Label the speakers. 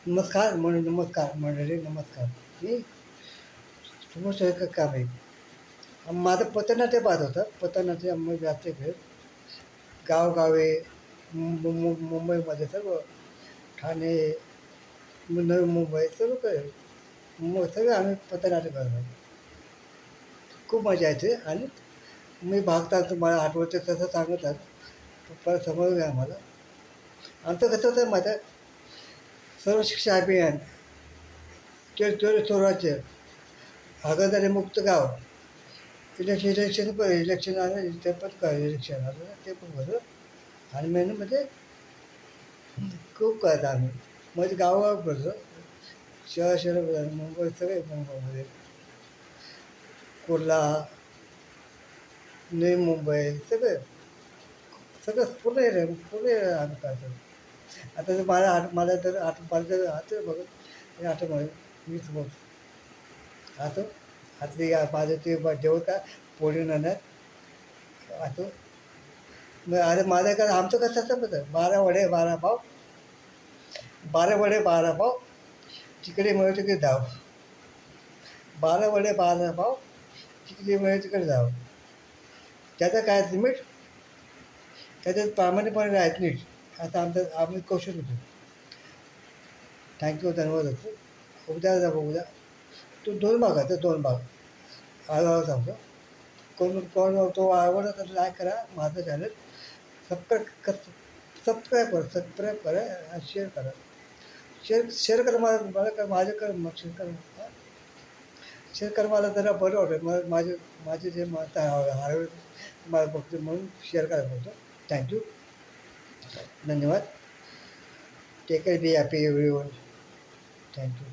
Speaker 1: नमस्कार मंडळी, नमस्कार. मी समोर काम आहे. माझं पथनाट्य पाहत होतं. पथनाट्य आम्ही जास्त खेळ गावगावे मुंबईमध्ये सर्व ठाणे, नवी मुंबई सर्व काही सगळे आम्ही पथनाट्य करतो. खूप मजा येते आणि मी भागतात तुम्हाला आठवते तसं सांगतात. परत समजून घ्या आम्हाला. आमचं कसं होतं माझं सर्व शिक्षा अभियान चोरी स्वराज्य हागणदारी मुक्त गाव इलेक्शन आलं ते पण इलेक्शन आलं ना ते पण बरं आणि मेनूमध्ये खूप करतो आम्ही म्हणजे गावोगाव करतो शहर मुंबई सगळे मुंबईमध्ये कुर्ला नवी मुंबई सगळे सगळं पूर्ण आम्ही करतो. आता तर मला तर मला जर आता बघ हे आठवण मीच बघ आता माझं ते जेवण का पोळी नंतर आता मग अरे माझं का आमचं कसं असतं बघ 12 वडे 12 पाव 12 वडे 12 पाव तिकडे मिळेल तिकडे धाव 12 वडे 12 पाव तिकडे मिळेल तिकडे धाव त्याचं काय लिमिट त्याच्यात प्रामाणिकपणे राहत नीट आता आम्ही कौशल होतो. थँक्यू धन्यवाद होतो उद्या जा उद्या तू 2 भाग आहे 2 भाग हळूहळू सांगतो कोण तो आवडला तर लाईक करा माझं चॅनल सबस्क्राईब कर सबस्क्राईब करा आणि शेअर करा शेअर करा मला का माझं कर मग शेअर करा शेअर करा मला जरा बरं वाटेल मग माझे जे मत हरवे मला बघतो म्हणून शेअर करायला बघतो. थँक्यू धन्यवाद take care be happy everyone thank you.